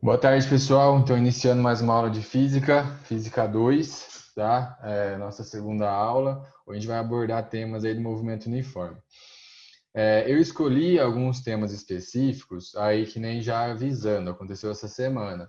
Boa tarde, pessoal. Estou iniciando mais uma aula de Física, Física 2, tá? Nossa segunda aula. Hoje a gente vai abordar temas aí do movimento uniforme. Eu escolhi alguns temas específicos, aí que nem já avisando, aconteceu essa semana.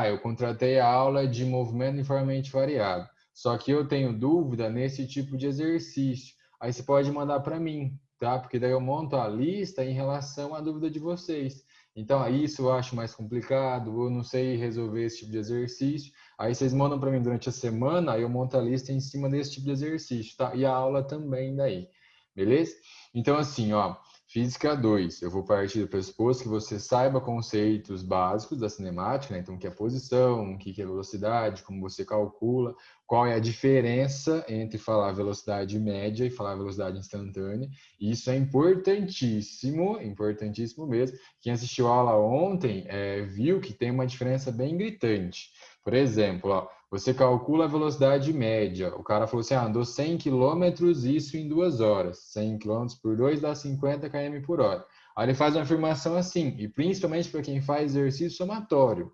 Eu contratei a aula de movimento uniformemente variado, só que eu tenho dúvida nesse tipo de exercício. Aí você pode mandar para mim, tá? Porque daí eu monto a lista em relação à dúvida de vocês. Então, isso eu acho mais complicado, eu não sei resolver esse tipo de exercício. Aí vocês mandam para mim durante a semana, aí eu monto a lista em cima desse tipo de exercício, tá? E a aula também daí, beleza? Então, assim, ó, Física 2, eu vou partir do pressuposto que você saiba conceitos básicos da cinemática, né? Então, o que é posição, o que é velocidade, como você calcula, qual é a diferença entre falar velocidade média e falar velocidade instantânea. Isso é importantíssimo, importantíssimo mesmo. Quem assistiu a aula ontem viu que tem uma diferença bem gritante. Por exemplo, ó, você calcula a velocidade média. O cara falou assim, andou 100 quilômetros, isso em 2 horas. 100 quilômetros por 2 dá 50 km por hora. Aí ele faz uma afirmação assim, e principalmente para quem faz exercício somatório,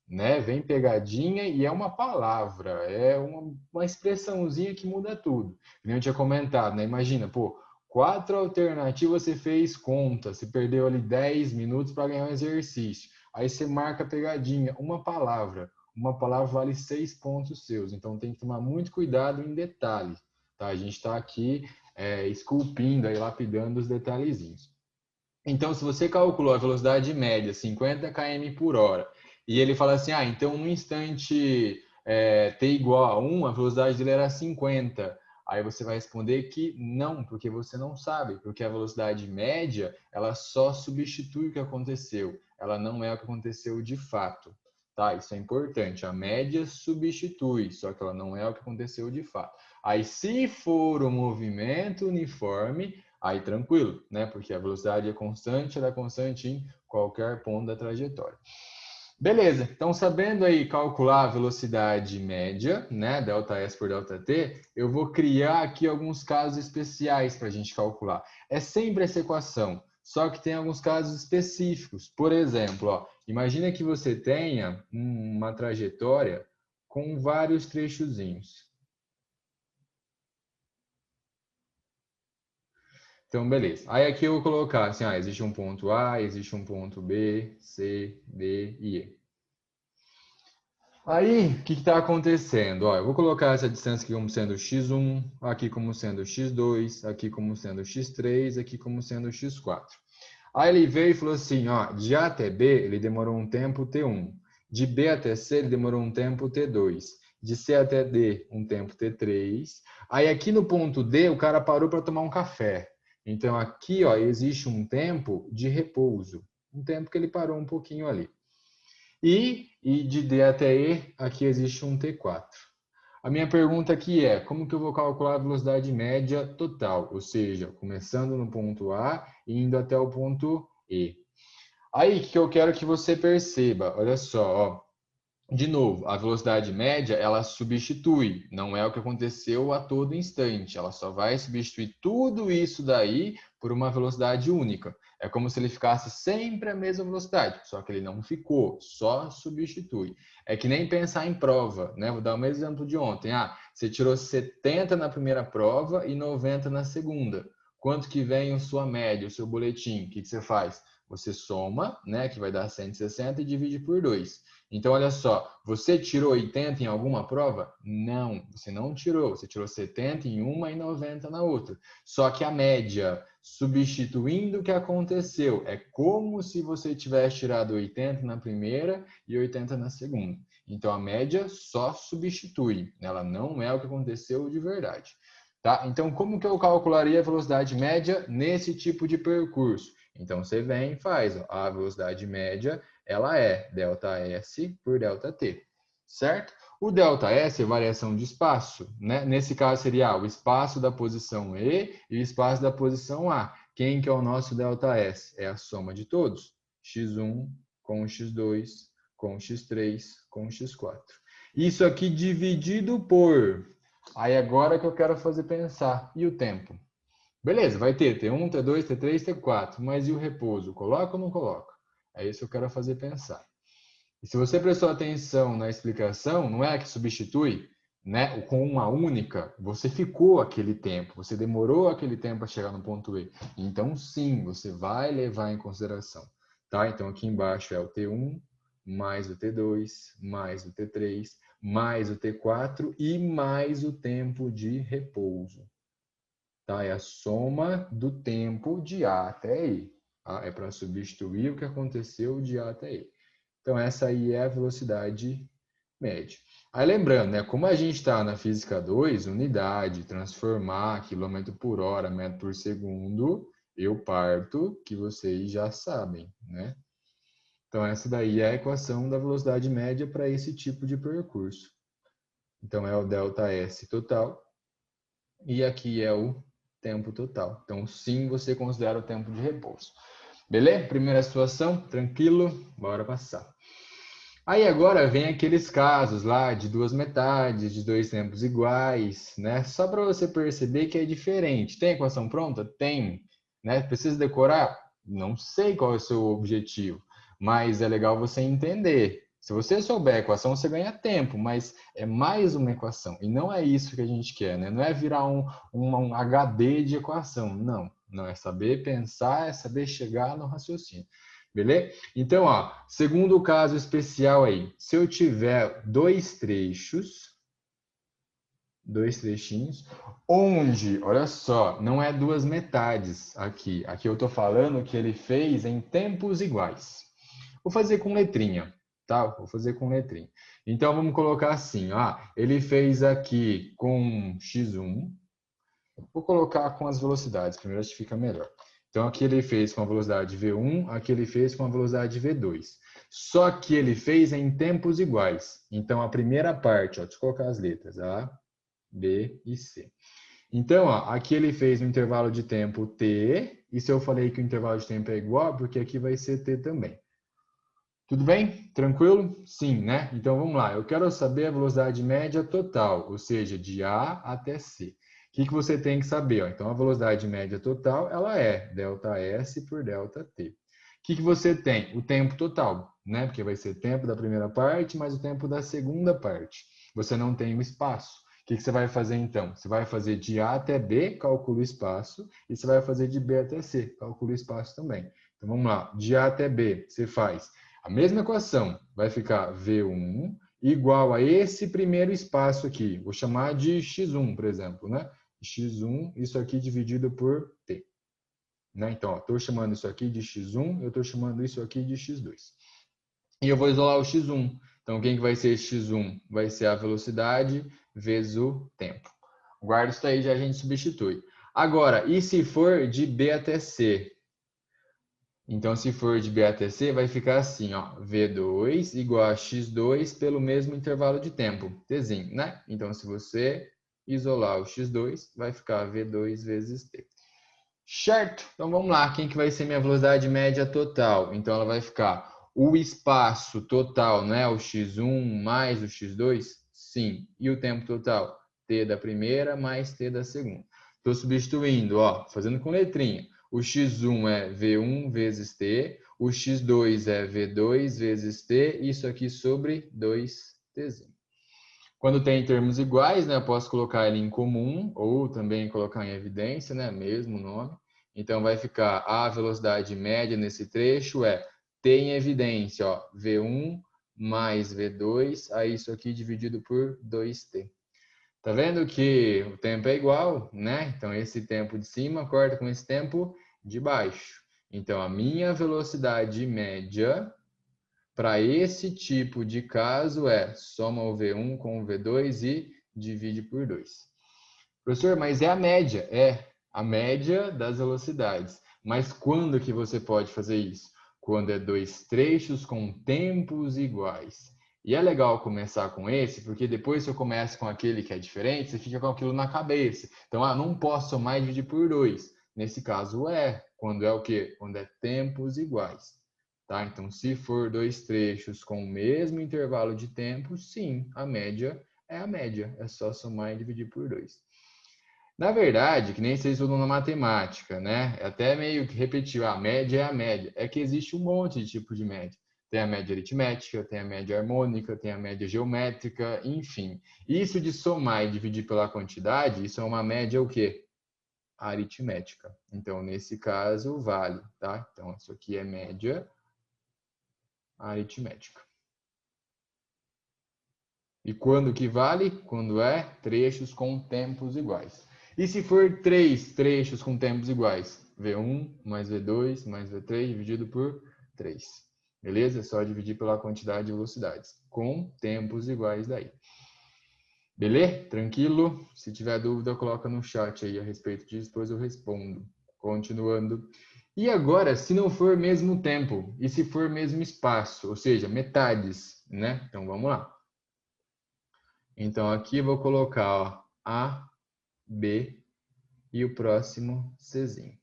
né? Vem pegadinha e é uma palavra, é uma expressãozinha que muda tudo. Nem eu tinha comentado, né? Imagina, pô, 4 alternativas você fez conta, você perdeu ali 10 minutos para ganhar um exercício. Aí você marca a pegadinha, uma palavra. Uma palavra vale 6 pontos seus, então tem que tomar muito cuidado em detalhes, tá? A gente está aqui esculpindo, aí, lapidando os detalhezinhos. Então, se você calculou a velocidade média, 50 km por hora, e ele fala assim, então no instante t igual a 1, a velocidade dele era 50. Aí você vai responder que não, porque você não sabe, porque a velocidade média, ela só substitui o que aconteceu, ela não é o que aconteceu de fato. Tá? Isso é importante. A média substitui, só que ela não é o que aconteceu de fato. Aí, se for o movimento uniforme, aí tranquilo, né? Porque a velocidade é constante, ela é constante em qualquer ponto da trajetória. Beleza, então sabendo aí calcular a velocidade média, né, delta S por delta T, eu vou criar aqui alguns casos especiais para a gente calcular. É sempre essa equação, só que tem alguns casos específicos. Por exemplo, ó, imagina que você tenha uma trajetória com vários trechozinhos. Então, beleza. Aí aqui eu vou colocar assim, existe um ponto A, existe um ponto B, C, D e E. Aí, o que está acontecendo? Ó, eu vou colocar essa distância aqui como sendo x1, aqui como sendo x2, aqui como sendo x3, aqui como sendo x4. Aí ele veio e falou assim, ó, de A até B ele demorou um tempo t1, de B até C ele demorou um tempo t2, de C até D um tempo t3. Aí aqui no ponto D o cara parou para tomar um café. Então aqui, ó, existe um tempo de repouso, um tempo que ele parou um pouquinho ali. E de D até E, aqui existe um T4. A minha pergunta aqui é, como que eu vou calcular a velocidade média total? Ou seja, começando no ponto A e indo até o ponto E. Aí, o que eu quero que você perceba? Olha só, ó. De novo, a velocidade média, ela substitui, não é o que aconteceu a todo instante, ela só vai substituir tudo isso daí por uma velocidade única. É como se ele ficasse sempre a mesma velocidade, só que ele não ficou, só substitui. É que nem pensar em prova, né? Vou dar o mesmo exemplo de ontem. Você tirou 70 na primeira prova e 90 na segunda. Quanto que vem a sua média, o seu boletim? O que você faz? Você soma, né, que vai dar 160 e divide por 2. Então, olha só, você tirou 80 em alguma prova? Não, você não tirou. Você tirou 70 em uma e 90 na outra. Só que a média, substituindo o que aconteceu, é como se você tivesse tirado 80 na primeira e 80 na segunda. Então, a média só substitui. Ela não é o que aconteceu de verdade. Tá? Então, como que eu calcularia a velocidade média nesse tipo de percurso? Então, você vem e faz a velocidade média, ela é ΔS por ΔT, certo? O ΔS é variação de espaço, né? Nesse caso seria o espaço da posição E e o espaço da posição A. Quem que é o nosso ΔS? É a soma de todos. x1 com x2 com x3 com x4. Isso aqui dividido por... Aí agora que eu quero fazer pensar. E o tempo? Beleza, vai ter T1, T2, T3, T4. Mas e o repouso? Coloca ou não coloca? É isso que eu quero fazer pensar. E se você prestou atenção na explicação, não é que substitui, né, com uma única, você ficou aquele tempo, você demorou aquele tempo para chegar no ponto E. Então, sim, você vai levar em consideração. Tá? Então, aqui embaixo é o T1, mais o T2, mais o T3, mais o T4 e mais o tempo de repouso. Tá? É a soma do tempo de A até E. Tá? É para substituir o que aconteceu de A até E. Então, essa aí é a velocidade média. Aí, lembrando, né, como a gente está na física 2, unidade, transformar, quilômetro por hora, metro por segundo, eu parto, que vocês já sabem, né? Então, essa daí é a equação da velocidade média para esse tipo de percurso. Então, é o ΔS total e aqui é o tempo total. Então, sim, você considera o tempo de repouso. Beleza? Primeira situação, tranquilo, bora passar. Aí agora vem aqueles casos lá de duas metades, de dois tempos iguais, né? Só para você perceber que é diferente. Tem equação pronta? Tem. Né? Precisa decorar? Não sei qual é o seu objetivo, mas é legal você entender. Se você souber a equação, você ganha tempo, mas é mais uma equação. E não é isso que a gente quer, né? Não é virar um HD de equação. Não. Não é saber pensar, é saber chegar no raciocínio. Beleza? Então, ó, segundo caso especial aí, se eu tiver dois trechinhos, onde, olha só, não é duas metades aqui. Aqui eu estou falando que ele fez em tempos iguais. Vou fazer com letrinha, tá? Vou fazer com letrinha. Então, vamos colocar assim, ó, ele fez aqui com x1. Vou colocar com as velocidades, primeiro acho que fica melhor. Então, aqui ele fez com a velocidade V1, aqui ele fez com a velocidade V2. Só que ele fez em tempos iguais. Então, a primeira parte, ó, deixa eu colocar as letras, A, B e C. Então, ó, aqui ele fez um intervalo de tempo T, e se eu falei que o intervalo de tempo é igual, porque aqui vai ser T também. Tudo bem? Tranquilo? Sim, né? Então, vamos lá. Eu quero saber a velocidade média total, ou seja, de A até C. O que você tem que saber? Ó? Então, a velocidade média total, ela é ΔS por ΔT. O que você tem? O tempo total, né? Porque vai ser tempo da primeira parte mais o tempo da segunda parte. Você não tem o espaço. O que você vai fazer, então? Você vai fazer de A até B, calcula o espaço, e você vai fazer de B até C, calcula o espaço também. Então, vamos lá. De A até B, você faz a mesma equação, vai ficar V1 igual a esse primeiro espaço aqui. Vou chamar de x1, por exemplo, né? x1, isso aqui dividido por t. Né? Então, estou chamando isso aqui de x1, eu estou chamando isso aqui de x2. E eu vou isolar o x1. Então, quem que vai ser esse x1? Vai ser a velocidade vezes o tempo. Guarda isso aí, já a gente substitui. Agora, e se for de B até C? Então, se for de B até C, vai ficar assim, ó, V2 igual a X2 pelo mesmo intervalo de tempo, Tzinho, né? Então, se você isolar o X2, vai ficar V2 vezes T. Certo? Então, vamos lá. Quem que vai ser minha velocidade média total? Então, ela vai ficar o espaço total, né? O X1 mais o X2? Sim. E o tempo total? T da primeira mais T da segunda. Estou substituindo, ó, fazendo com letrinha. O x1 é V1 vezes T, o x2 é V2 vezes T, isso aqui sobre 2T. Quando tem termos iguais, né, eu posso colocar ele em comum ou também colocar em evidência, né, mesmo nome. Então, vai ficar a velocidade média nesse trecho é T em evidência, ó, V1 mais V2, aí isso aqui dividido por 2T. Tá vendo que o tempo é igual, né? Então, esse tempo de cima corta com esse tempo de baixo. Então, a minha velocidade média para esse tipo de caso é soma o V1 com o V2 e divide por 2. Professor, mas é a média. É a média das velocidades. Mas quando que você pode fazer isso? Quando é dois trechos com tempos iguais. E é legal começar com esse, porque depois se eu começo com aquele que é diferente, você fica com aquilo na cabeça. Então, não posso somar e dividir por 2. Nesse caso é. Quando é o quê? Quando é tempos iguais. Tá? Então, se for dois trechos com o mesmo intervalo de tempo, sim, a média é a média. É só somar e dividir por 2. Na verdade, que nem vocês falam na matemática, né? É até meio que repetir, a média é a média. É que existe um monte de tipo de média. Tem a média aritmética, tem a média harmônica, tem a média geométrica, enfim. Isso de somar e dividir pela quantidade, isso é uma média o quê? Aritmética. Então, nesse caso, vale, tá? Então, isso aqui é média aritmética. E quando que vale? Quando é trechos com tempos iguais. E se for 3 trechos com tempos iguais? V1 mais V2 mais V3 dividido por 3. Beleza? É só dividir pela quantidade de velocidades. Com tempos iguais daí. Beleza? Tranquilo? Se tiver dúvida, coloca no chat aí a respeito disso, depois eu respondo. Continuando. E agora, se não for mesmo tempo, e se for mesmo espaço, ou seja, metades, né? Então, vamos lá. Então, aqui eu vou colocar ó, A, B e o próximo Czinho.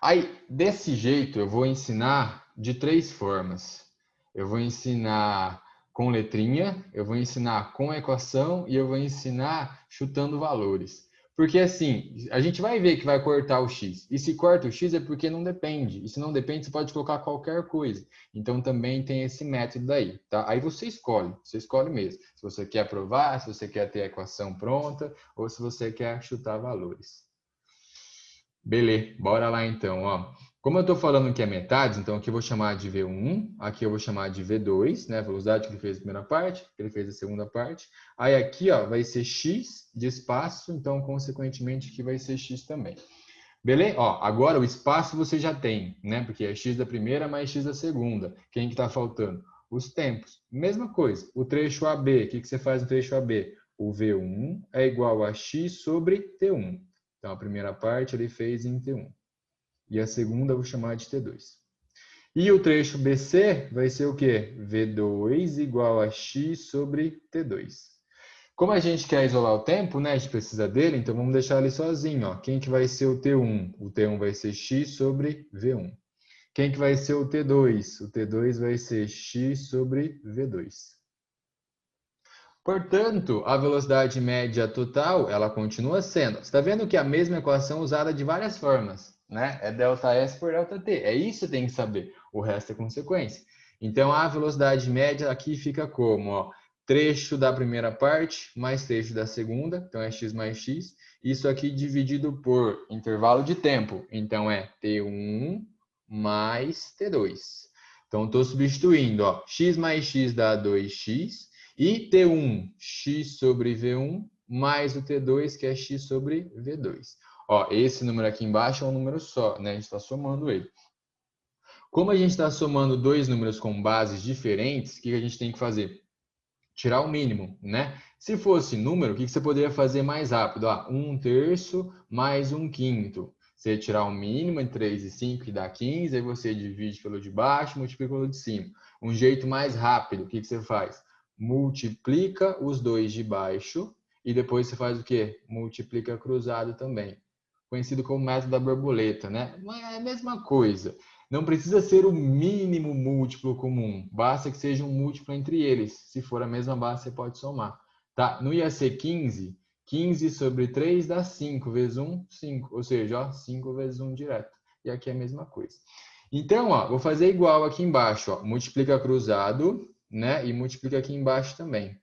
Aí, desse jeito, eu vou ensinar de 3 formas. Eu vou ensinar com letrinha, eu vou ensinar com equação e eu vou ensinar chutando valores. Porque assim, a gente vai ver que vai cortar o x. E se corta o x é porque não depende. E se não depende, você pode colocar qualquer coisa. Então também tem esse método daí, tá? Aí você escolhe mesmo. Se você quer provar, se você quer ter a equação pronta ou se você quer chutar valores. Beleza, bora lá então, ó. Como eu estou falando que é metades, então aqui eu vou chamar de V1, aqui eu vou chamar de V2, né? Velocidade que ele fez a primeira parte, que ele fez a segunda parte. Aí aqui, ó, vai ser X de espaço, então consequentemente aqui vai ser X também. Beleza? Ó, agora o espaço você já tem, né? Porque é X da primeira mais X da segunda. Quem que tá faltando? Os tempos. Mesma coisa. O trecho AB, o que você faz no trecho AB? O V1 é igual a X sobre T1. Então, a primeira parte ele fez em T1. E a segunda eu vou chamar de T2. E o trecho BC vai ser o quê? V2 igual a X sobre T2. Como a gente quer isolar o tempo, né? A gente precisa dele, então vamos deixar ele sozinho. Ó. Quem que vai ser o T1? O T1 vai ser X sobre V1. Quem que vai ser o T2? O T2 vai ser X sobre V2. Portanto, a velocidade média total, ela continua sendo. Você está vendo que a mesma equação usada de várias formas, né? É ΔS por ΔT. É isso que você tem que saber. O resto é consequência. Então, a velocidade média aqui fica como? Ó, trecho da primeira parte mais trecho da segunda. Então, é x mais x. Isso aqui dividido por intervalo de tempo. Então, é T1 mais T2. Então, estou substituindo. Ó, x mais x dá 2x. E T1, x sobre V1, mais o T2, que é x sobre V2. Ó, esse número aqui embaixo é um número só, né? A gente está somando ele. Como a gente está somando dois números com bases diferentes, o que a gente tem que fazer? Tirar o mínimo, né? Se fosse número, o que você poderia fazer mais rápido? Ah, 1/3 mais 1/5. Você tirar o mínimo entre 3 e 5, que dá 15, aí você divide pelo de baixo, multiplica pelo de cima. Um jeito mais rápido, o que você faz? Multiplica os dois de baixo e depois você faz o quê? Multiplica cruzado também. Conhecido como método da borboleta, né? Mas é a mesma coisa. Não precisa ser o mínimo múltiplo comum, basta que seja um múltiplo entre eles. Se for a mesma base, você pode somar. Tá? Não ia ser 15? 15 sobre 3 dá 5 vezes 1, 5. Ou seja, ó, 5 vezes 1 direto. E aqui é a mesma coisa. Então, ó, vou fazer igual aqui embaixo. Ó. Multiplica cruzado, né? E multiplica aqui embaixo também.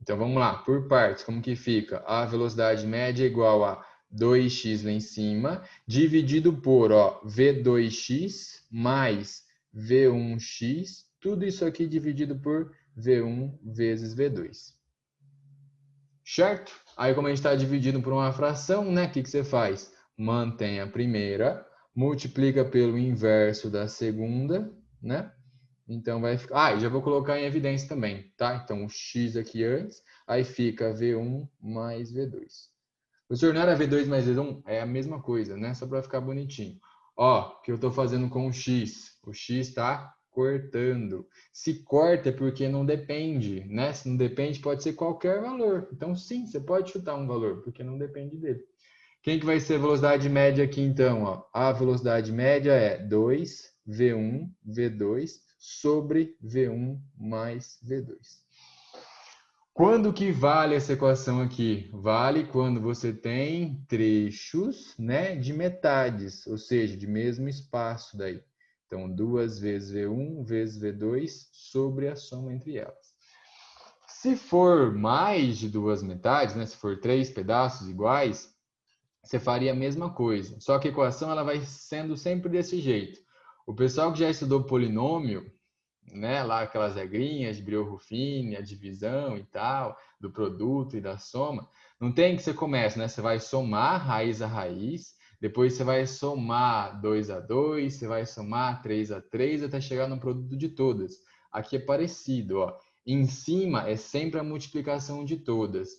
Então, vamos lá. Por partes, como que fica? A velocidade média é igual a 2x lá em cima, dividido por ó, V2x mais V1x, tudo isso aqui dividido por V1 vezes V2. Certo? Aí, como a gente está dividindo por uma fração, né? O que você faz? Mantém a primeira, multiplica pelo inverso da segunda, né? Então, vai ficar... Ah, e já vou colocar em evidência também, tá? Então, o x aqui antes, aí fica V1 mais V2. Professor, não era V2 mais V1? É a mesma coisa, né? Só para ficar bonitinho. Ó, o que eu estou fazendo com o X? O X está cortando. Se corta é porque não depende, né? Se não depende, pode ser qualquer valor. Então, sim, você pode chutar um valor, porque não depende dele. Quem que vai ser a velocidade média aqui, então? Ó? A velocidade média é 2 V1 V2 sobre V1 mais V2. Quando que vale essa equação aqui? Vale quando você tem trechos, né, de metades, ou seja, de mesmo espaço daí. Então, 2 vezes V1 vezes V2 sobre a soma entre elas. Se for mais de duas metades, né, se for 3 pedaços iguais, você faria a mesma coisa. Só que a equação ela vai sendo sempre desse jeito. O pessoal que já estudou polinômio, né, lá aquelas regrinhas de Brio-Ruffini, a divisão e tal, do produto e da soma, não tem que você começa, né? Você vai somar raiz a raiz, depois você vai somar 2 a 2, você vai somar 3 a 3 até chegar no produto de todas. Aqui é parecido, ó. Em cima é sempre a multiplicação de todas.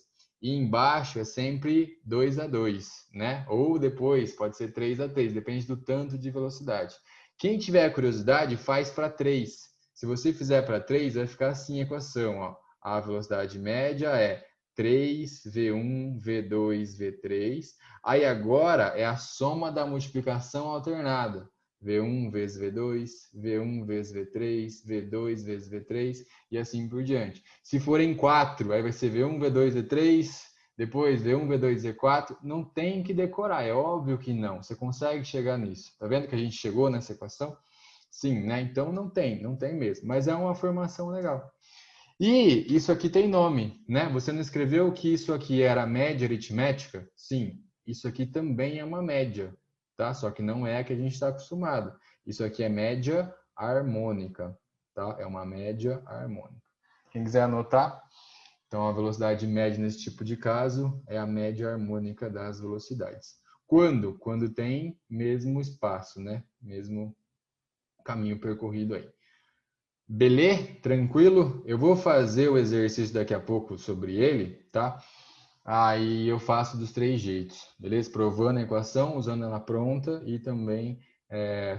E embaixo é sempre 2 a 2, né? Ou depois pode ser 3 a 3, depende do tanto de velocidade. Quem tiver curiosidade, faz para 3. Se você fizer para 3, vai ficar assim a equação, ó. A velocidade média é 3 V1, V2, V3. Aí agora é a soma da multiplicação alternada. V1 vezes V2, V1 vezes V3, V2 vezes V3 e assim por diante. Se forem 4, aí vai ser V1, V2, V3, depois V1, V2, V4. Não tem que decorar, é óbvio que não. Você consegue chegar nisso. Tá vendo que a gente chegou nessa equação? Sim, né? Então não tem mesmo. Mas é uma formação legal. E isso aqui tem nome, né? Você não escreveu que isso aqui era média aritmética? Sim, isso aqui também é uma média, tá? Só que não é a que a gente está acostumado. Isso aqui é média harmônica, tá? É uma média harmônica. Quem quiser anotar, então a velocidade média nesse tipo de caso é a média harmônica das velocidades. Quando? Quando tem mesmo espaço, né? Mesmo caminho percorrido aí. Beleza? Tranquilo? Eu vou fazer o exercício daqui a pouco sobre ele, tá? Aí eu faço dos 3 jeitos, beleza? Provando a equação, usando ela pronta e também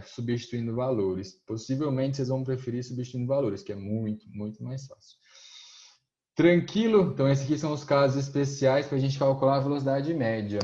substituindo valores. Possivelmente vocês vão preferir substituindo valores, que é muito, muito mais fácil. Tranquilo? Então esses aqui são os casos especiais para a gente calcular a velocidade média.